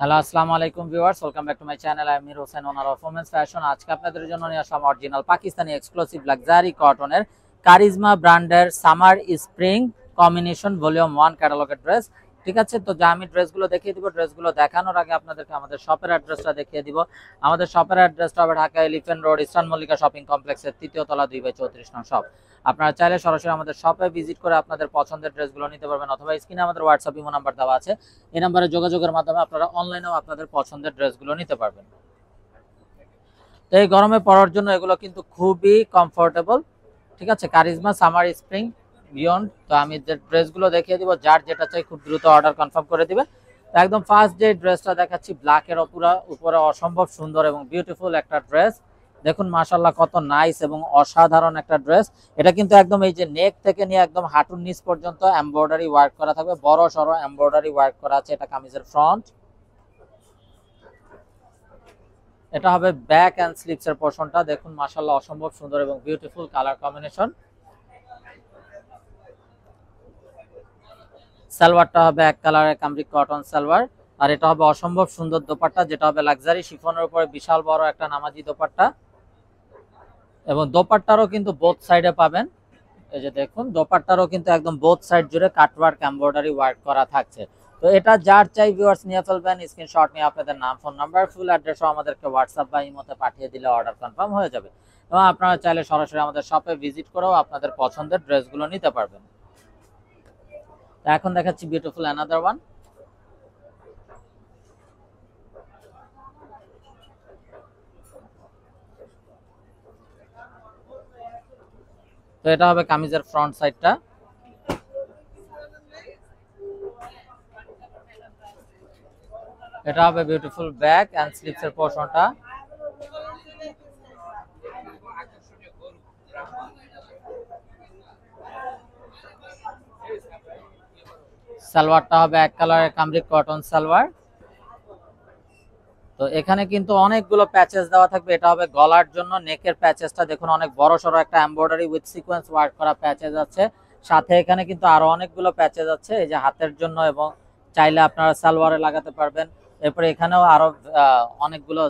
Hello, আসসালামু আলাইকুম viewers, welcome back to my channel. আমি Mir Hossain, owner of women's fashion. আজকে আপনাদের জন্য নিয়ে আসলাম অরিজিনাল পাকিস্তানি এক্সক্লুসিভ লাক্সারি কটনের কারিজমা ব্র্যান্ডের সামার স্প্রিং কম্বিনেশন ভলিউম 1 ক্যাটালগের ড্রেস। ঠিক আছে, তো যা আমি ড্রেসগুলো দেখিয়ে দিব, ড্রেসগুলো দেখানোর আগে আপনাদেরকে আমাদের শপের অ্যাড্রেসটা দেখিয়ে দিব। আমাদের শপের অ্যাড্রেসটা হবে Dhaka elephant road, eastern Mallika shopping কমপ্লেক্সের 3য় তলা 2/34 নং শপ। আপনারা চাইলে সরাসরি আমাদের শপে ভিজিট করে আপনাদের পছন্দের ড্রেসগুলো নিতে পারবেন, অথবা স্ক্রিনে আমাদের হোয়াটসঅ্যাপ ইমো নাম্বার দেওয়া আছে, এই নাম্বারে যোগাযোগের মাধ্যমে আপনারা অনলাইনেও আপনাদের পছন্দের ড্রেসগুলো নিতে পারবেন। তো এই গরমে পরার জন্য এগুলো কিন্তু খুবই কমফোর্টেবল। ঠিক আছে, কারিজমা সামার স্প্রিং বিয়ন্ড। তো আমি যে ড্রেসগুলো দেখিয়ে দিব, যার যেটা চাই খুব দ্রুত অর্ডার কনফার্ম করে দিবেন। তো একদম ফার্স্ট যে ড্রেসটা দেখাচ্ছি, ব্ল্যাকের উপরে অসম্ভব সুন্দর এবং বিউটিফুল একটা ড্রেস। দেখুন মাশাআল্লাহ কত নাইস এবং অসাধারণ একটা ড্রেস। এটা কিন্তু একদম এই যে নেক থেকে নিয়ে একদম হাঁটুর নিচ পর্যন্ত এমব্রয়ডারি ওয়ার্ক করা থাকবে, বড় সড়ো এমব্রয়ডারি ওয়ার্ক করা আছে। এটা কামিজের ফ্রন্ট, এটা হবে ব্যাক এন্ড স্লিভস এর পোরশনটা। দেখুন মাশাআল্লাহ অসম্ভব সুন্দর এবং বিউটিফুল কালার কম্বিনেশন। সালোয়ারটা হবে এক কালারের কামরিক কটন সালোয়ার, আর এটা হবে অসম্ভব সুন্দর দোপাট্টা, যেটা হবে লাক্সারি শিফনের উপরে বিশাল বড় একটা নামাজি দোপাট্টা। এবং দোপাট্টারও কিন্তু বোথ সাইডে পাবেন, এই যে দেখুন দোপাট্টারও কিন্তু একদম বোথ সাইড জুড়ে কাটওয়ার্ক এমব্রয়ডারি ওয়ার্ক করা থাকছে। তো এটা যার চাই ভিউয়ার্স নিয়ে ফেলবেন, স্ক্রিনশট নিয়ে আপনাদের নাম, ফোন নাম্বার, ফুল অ্যাড্রেসও আমাদেরকে হোয়াটসঅ্যাপ বা ইমোতে পাঠিয়ে দিলে অর্ডার কনফার্ম হয়ে যাবে। এবং আপনারা চাইলে সরাসরি আমাদের শপে ভিজিট করেও আপনাদের পছন্দের ড্রেসগুলো নিতে পারবেন। তো এখন দেখাচ্ছি বিউটিফুল অ্যানাদার ওয়ান। তো এটা হবে কামিজের ফ্রন্ট সাইডটা, এটা হবে বিউটিফুল ব্যাক এন্ড স্লিভস এর পোরশনটা। সালোয়ারটা হবে এক কালারের কামরিক কটন সালোয়ার। তো এখানে কিন্তু অনেকগুলো প্যাচেস দেওয়া থাকবে। এটা হবে গলার জন্য, নেকের প্যাচেসটা দেখুন অনেক বড় সড়ো একটা এমব্রয়ডারি উইথ সিকোয়েন্স ওয়ার্ক করা প্যাচেস আছে। সাথে এখানে কিন্তু আরো অনেকগুলো প্যাচেস আছে, এই যে হাতের জন্য, এবং চাইলে আপনারা সালোয়ারে লাগাতে পারবেন। এরপরে এখানেও আরো অনেকগুলো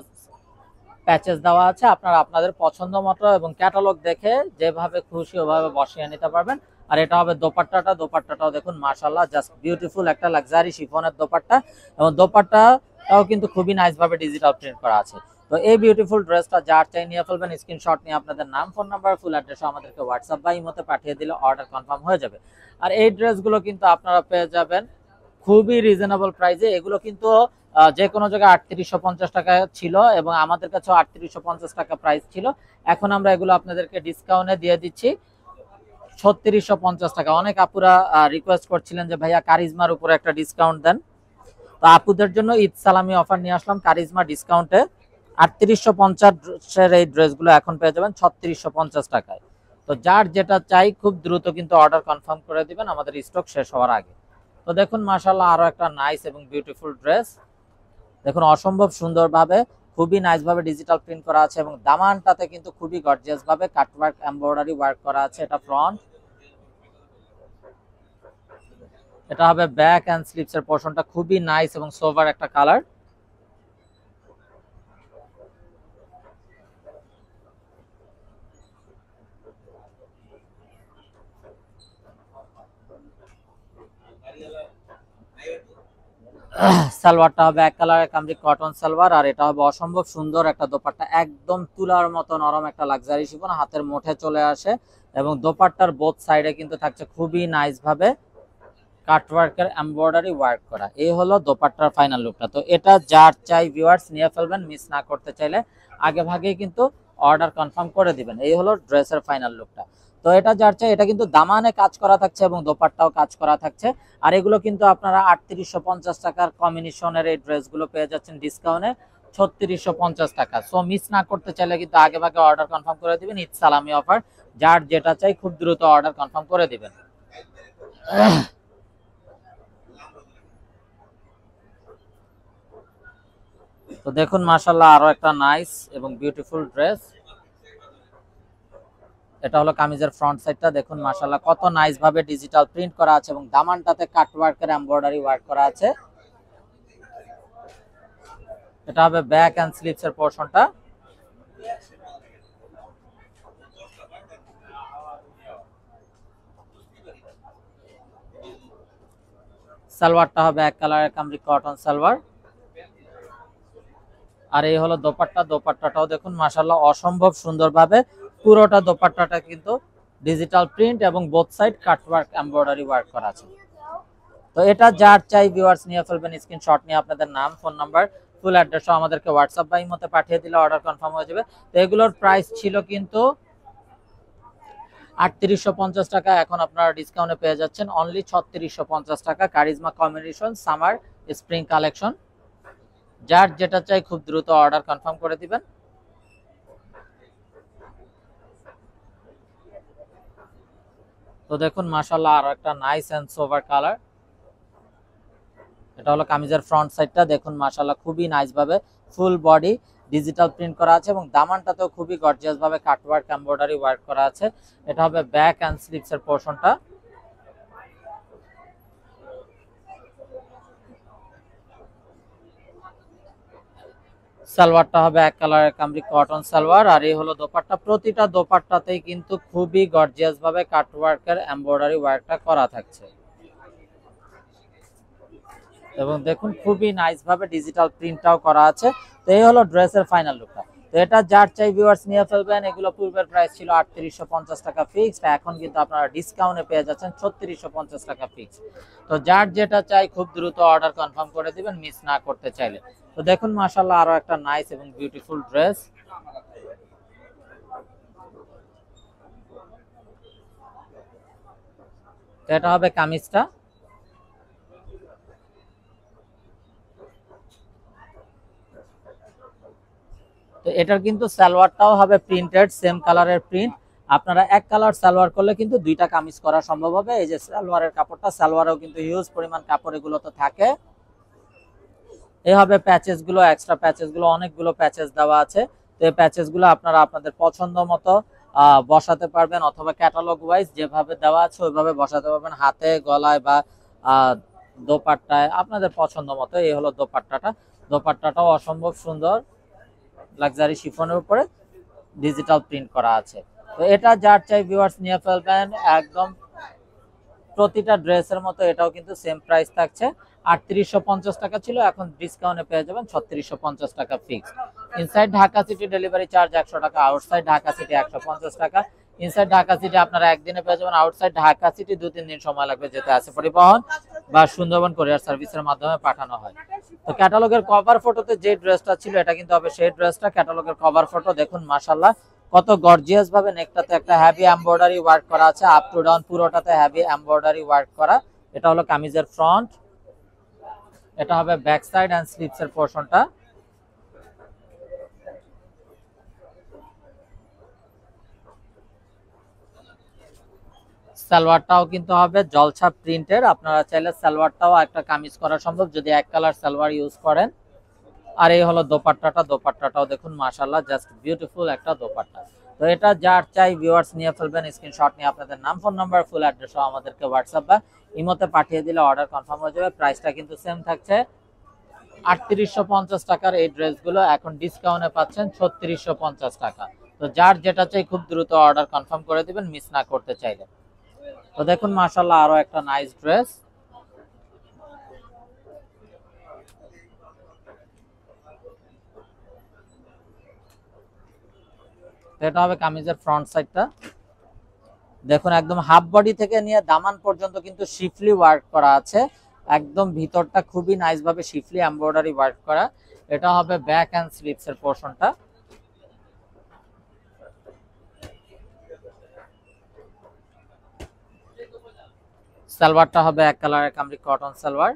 প্যাচেস দেওয়া আছে, আপনারা আপনাদের পছন্দ মতো এবং ক্যাটালগ দেখে যেভাবে খুশি ওভাবে বসিয়ে নিতে পারবেন। আর এটা হবে দোপাট্টাটাও দেখুন মাশাআল্লাহ জাস্ট বিউটিফুল একটা লাক্সারি শিফনের দোপাট্টা, এবং দোপাট্টাটাও কিন্তু খুবই নাইস ভাবে ডিজিটাল প্রিন্ট করা আছে। তো এই বিউটিফুল ড্রেসটা যার চাই নিয়ে ফেলবেন, স্ক্রিনশট নিয়ে আপনাদের নাম, ফোন নাম্বার, ফুল অ্যাড্রেসও আমাদেরকে হোয়াটসঅ্যাপ বা ইমোতে পাঠিয়ে দিলে অর্ডার কনফার্ম হয়ে যাবে। আর এই ড্রেসগুলো কিন্তু আপনারা পেয়ে যাবেন খুবই রিজনেবল প্রাইসে। এগুলো কিন্তু যে কোনো জায়গায় 3850 টাকা ছিল, এবং আমাদের কাছেও 3850 টাকা প্রাইস ছিল। এখন আমরা এগুলো আপনাদেরকে ডিসকাউন্টে দিয়ে দিচ্ছি 3650 টাকা। অনেক আপুরা রিকোয়েস্ট করছিলেন যে ভাইয়া কারিজমার উপরে একটা ডিসকাউন্ট দেন, তো আপুদের জন্য ঈদ সালামি অফার নিয়ে আসলাম কারিজমা ডিসকাউন্টে। 3850 এই ড্রেসগুলো এখন পেয়ে যাবেন 3650 টাকায়। তো যার যেটা চাই খুব দ্রুত কিন্তু অর্ডার কনফার্ম করে দিবেন আমাদের স্টক শেষ হওয়ার আগে। তো দেখুন মাশাআল্লাহ আরো একটা নাইস এবং বিউটিফুল ড্রেস। দেখুন অসম্ভব সুন্দরভাবে খুবই নাইস ভাবে ডিজিটাল প্রিন্ট করা আছে, এবং দামানটাতে কিন্তু খুবই গর্জিয়াস ভাবে কাটওয়ার্ক এমব্রয়ডারি ওয়ার্ক করা আছে। এটা ফ্রন্ট, এটা হবে ব্যাক এন্ড স্লিভস এর পোরশনটা। খুবই নাইস এবং সোভার একটা কালার। সালোয়ারটা হবে এক কালারের কামরিক কটন সালোয়ার, আর এটা হবে অসম্ভব সুন্দর একটা দোপাট্টা, একদম তুলার মতো নরম একটা লাক্সারি শিফন, হাতের মুঠে চলে আসে। এবং দোপাট্টার বোথ সাইডে কিন্তু থাকছে খুবই নাইস ভাবে কাটওয়ার্কের এমব্রয়ডারি ওয়ার্ক করা। এই হলো দোপাট্টার ফাইনাল লুকটা। তো এটা যার চাই ভিউয়ার্স নিয়ে ফেলবেন, মিস না করতে চাইলে আগে ভাগেই কিন্তু অর্ডার কনফার্ম করে দিবেন। এই হলো ড্রেসের ফাইনাল লুকটা। তো এটা যার চাই, এটা কিন্তু দামানে কাজ করা থাকছে এবং দোপাট্টাও কাজ করা থাকছে। আর এগুলো কিন্তু আপনারা 3850 টাকার কম্বিনেশনের এই ড্রেসগুলো পেয়ে যাচ্ছেন ডিসকাউন্টে 3650 টাকা। সো মিস না করতে চাইলে কিন্তু আগে ভাগে অর্ডার কনফার্ম করে দিবেন। ঈদ সালামি অফার, যার যেটা চাই খুব দ্রুত অর্ডার কনফার্ম করে দিবেন। তো দেখুন মাশাআল্লাহ আরো একটা নাইস এবং বিউটিফুল ড্রেস। এটা হলো কামিজের ফ্রন্ট সাইডটা। দেখুন মাশাআল্লাহ কত নাইস ভাবে ডিজিটাল প্রিন্ট করা আছে, এবং দামানটাতে কাটওয়ার্কের এমব্রয়ডারি ওয়ার্ক করা আছে। এটা হবে ব্যাক এন্ড স্লিভস এর পোরশনটা। সালোয়ারটা হবে এক কালারের কামরি কটন সালোয়ার। আর এই হলো দোপাট্টা। দোপাট্টাটাও দেখুন মাশাআল্লাহ অসম্ভব সুন্দরভাবে পুরোটা দোপাট্টাটা কিন্তু ডিজিটাল প্রিন্ট এবং both side cutwork embroidery work করা আছে। তো এটা যার চাই ভিউয়ার্স নিয়ে ফেলবেন, স্ক্রিনশট নিয়ে আপনাদের নাম, ফোন নাম্বার, ফুল অ্যাড্রেসও আমাদেরকে হোয়াটসঅ্যাপ বা ইমোতে পাঠিয়ে দিলে অর্ডার কনফার্ম হয়ে যাবে। তো এগুলোর প্রাইস ছিল কিন্তু ৩৮৫০ টাকা, এখন আপনারা ডিসকাউন্টে পেয়ে যাচ্ছেন অনলি ৩৬৫০ টাকা। Charisma combination summer spring collection. যার যেটা চাই খুব দ্রুত অর্ডার কনফার্ম করে দিবেন। তো দেখুন মাশাআল্লাহ আরো একটা নাইস এন্ড সোভার কালার। এটা হলো কামিজের ফ্রন্ট সাইডটা, দেখুন মাশাআল্লাহ খুবই নাইস ভাবে ফুল বডি ডিজিটাল প্রিন্ট করা আছে এবং দামানটাতেও খুবই গর্জিয়াস ভাবে কাটওয়ার্ক এমব্রয়ডারি ওয়ার্ক করা আছে। এটা হবে ব্যাক এন্ড স্লিভস এর পোরশনটা। সালোয়ারটা হবে এক কালারের কামরি কটন সালোয়ার। আর এই হলো দোপাট্টা। প্রতিটা দোপাট্টাতেই কিন্তু খুবই গর্জিয়াস ভাবে কাটওয়ার্কের এমব্রয়ডারি ওয়ার্কটা করা থাকছে এবং দেখুন খুবই নাইস ভাবে ডিজিটাল প্রিন্টটাও করা আছে। তো এই হলো ড্রেসের ফাইনাল লুকটা। তো এটা যার চাই ভিউয়ার্স নিয়ে ফেলবেন। এগুলো পূর্বের প্রাইস ছিল ৩৮৫০ টাকা ফিক্সড, এখন কিন্তু আপনারা ডিসকাউন্টে পেয়ে যাচ্ছেন ৩৬৫০ টাকা ফিক্সড। তো যার যেটা চাই খুব দ্রুত অর্ডার কনফার্ম করে দিবেন মিস না করতে চাইলে। তো দেখুন মাশাআল্লাহ আরো একটা নাইস এবং বিউটিফুল ড্রেস। তো এটা হবে কামিজটা। তো এটার কিন্তু সালোয়ারটাও হবে প্রিন্টেড, সেম কালারের প্রিন্ট। আপনারা এক কালার সালোয়ার করলে কিন্তু দুইটা কামিজ করা সম্ভব হবে। এই যে সালোয়ারের কাপড়টা, সালোয়ারেও কিন্তু হিউজ পরিমাণ কাপড় এগুলো তো থাকে। এই হবে প্যাচেস গুলো, এক্সট্রা প্যাচেস গুলো, অনেকগুলো প্যাচেস দেওয়া আছে। তো এই প্যাচেস গুলো আপনারা আপনাদের পছন্দ মতো বসাতে পারবেন, অথবা ক্যাটালগ ওয়াইজ যেভাবে দেওয়া আছে ওইভাবে বসাতে পারবেন, হাতে, গলায় বা দোপাট্টায় আপনাদের পছন্দ মতো। এই হলো দোপাট্টাটা। দোপাট্টাটাও অসম্ভব সুন্দর, লাক্সারি শিফনের উপরে ডিজিটাল প্রিন্ট করা আছে। তো এটা যার চাই ভিউয়ার্স নিয়ে ফেলবেন একদম। প্রতিটা ড্রেসের মতো এটাও কিন্তু সেম প্রাইস থাকছে। ৩৮৫০ টাকা ছিল, এখন ডিসকাউন্টে পেয়ে যাবেন ৩৬৫০ টাকা fixed. Inside Dhaka city delivery charge ১০০ টাকা, আউটসাইড ঢাকা সিটি ১৫০ টাকা। ইনসাইড ঢাকা সিটি আপনারা একদিনে পেয়ে যাবেন, আউটসাইড ঢাকা সিটি ২-৩ দিন সময় লাগবে যেতে আছে পরিবহন বা সুন্দরবন কুরিয়ার সার্ভিসের মাধ্যমে পাঠানো হয়। তো ক্যাটালগের কভার ফটোতে যে ড্রেসটা ছিল এটা কিন্তু হবে সেই ড্রেসটা। ক্যাটালগের কভার ফটো দেখুন মাশাআল্লাহ কত গর্জিয়াস ভাবে নেকটাতে একটা হেভি এমব্রয়ডারি ওয়ার্ক করা আছে, আপ টু ডাউন পুরোটাতে হেভি এমব্রয়ডারি ওয়ার্ক করা। এটা হলো কামিজের ফ্রন্ট। এটা হবে ব্যাক সাইড এন্ড স্লিভস এর পোরশনটা। সালোয়ারটাও কিন্তু হবে জলছা প্রিন্টের। আপনারা চাইলে সালোয়ারটাও একটা কামিজ করা সম্ভব যদি এক কালার সালোয়ার ইউজ করেন। আর এই হলো দোপাট্টাটা। দোপাট্টাটাও দেখুন মাশাআল্লাহ জাস্ট বিউটিফুল একটা দোপাট্টা। তো এটা যার চাই ভিউয়ার্স নিয়ে ফেলবেন, স্ক্রিনশট নিয়ে আপনাদের নাম, ফোন নাম্বার, ফুল অ্যাড্রেসও আমাদেরকে হোয়াটসঅ্যাপ বা ইমোতে পাঠিয়ে দিলে অর্ডার কনফার্ম হয়ে যাবে। প্রাইসটা কিন্তু সেম থাকছে ৩৮৫০ টাকার এই ড্রেসগুলো এখন ডিসকাউন্টে পাচ্ছেন ৩৬৫০ টাকা। তো যার যেটা চাই খুব দ্রুত অর্ডার কনফার্ম করে দিবেন মিস না করতে চাইলে। তো দেখুন মাশাআল্লাহ আরো একটা নাইস ড্রেস। এটা হবে কামিজের ফ্রন্ট সাইডটা। দেখুন একদম হাফ বডি থেকে নিয়ে দামান পর্যন্ত কিন্তু শিফলি ওয়ার্ক করা আছে, একদম ভিতরটা খুবই নাইস ভাবে শিফলি এমব্রয়ডারি ওয়ার্ক করা। এটা হবে ব্যাক এন্ড স্লিভস এর পোরশনটা। সালোয়ারটা হবে এক কালারের কামরি কটন সালোয়ার।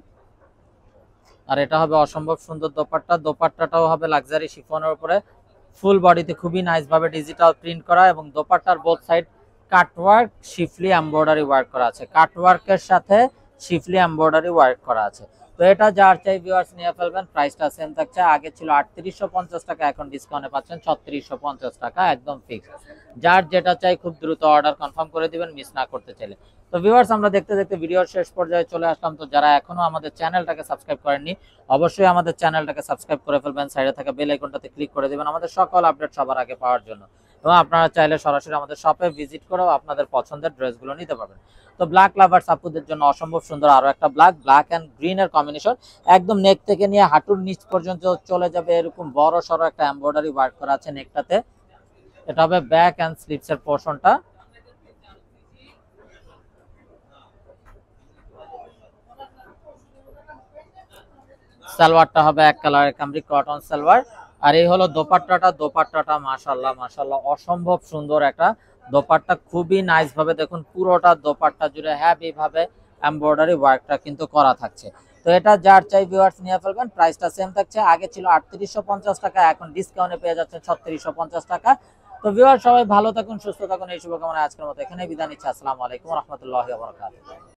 আর এটা হবে অসম্ভব সুন্দর দোপাট্টা। দোপাট্টাটাও হবে লাক্সারি শিফনের উপরে ফুল বডিতে খুবই নাইস ভাবে ডিজিটাল প্রিন্ট করা এবং দোপাট্টার both side cutwork শিফলি embroidery work করা আছে। কাটওয়ার্কের সাথে শিফলি এমব্রয়ডারি ওয়ার্ক করা আছে। তো এটা যার চাই ভিউয়ার্স নিয়ে ফেলবেন, প্রাইসটা সেম থাকছে, আগে ছিল 3850 টাকা, এখন ডিসকাউন্টে পাচ্ছেন 3650 টাকা, একদম ফিক্স। যার যেটা চাই খুব দ্রুত অর্ডার কনফার্ম করে দিবেন মিস না করতে চাইলে। তো ভিউয়ার্স আমরা দেখতে দেখতে ভিডিওর শেষ পর্যায়ে চলে আসলাম। তো যারা এখনো আমাদের চ্যানেলটাকে সাবস্ক্রাইব করেননি অবশ্যই আমাদের চ্যানেলটাকে সাবস্ক্রাইব করে ফেলবেন, সাইডে থাকা বেল আইকনটাতে ক্লিক করে দিবেন আমাদের সকল আপডেট সবার আগে পাওয়ার জন্য। এবং আপনারা চাইলে সরাসরি আমাদের শপে ভিজিট করেও আপনাদের পছন্দের ড্রেসগুলো নিতে পারবেন। তো ব্ল্যাক লাভার্স আপুদের জন্য অসম্ভব সুন্দর আরো একটা ব্ল্যাক এন্ড গ্রিন এর কম্বিনেশন, একদম নেক থেকে নিয়ে হাঁটুর নিচ পর্যন্ত চলে যাবে এরকম বড় সড়ো একটা এমব্রয়ডারি ওয়ার্ক করা আছে নেকটাতে। এটা হবে ব্যাক এন্ড স্লিভস এর পোরশনটা। সালোয়ারটা হবে এক কালারের কামরি কটন সালোয়ার। আর এই হলো দোপাট্টাটা মাশাআল্লাহ মাশাআল্লাহ অসম্ভব সুন্দর একটা দোপাট্টা, খুবই নাইস ভাবে দেখুন পুরোটা দোপাট্টা জুড়ে হ্যাভি ভাবে এমব্রয়ডারি ওয়ার্কটা কিন্তু করা থাকছে। তো এটা যার চাই ভিউয়ার্স নিয়ে ফেলবেন, প্রাইসটা সেম থাকছে, আগে ছিল 3850 টাকা, এখন ডিসকাউন্টে পেয়ে যাচ্ছেন 3650 টাকা। তো ভিউয়ার্স সবাই ভালো থাকুন সুস্থ থাকুন এই শুভকামনায় আজকের মতো এখানেই বিদায় নিচ্ছি। আসসালামু আলাইকুম ওয়া রাহমাতুল্লাহি ওয়া বারাকাতুহু।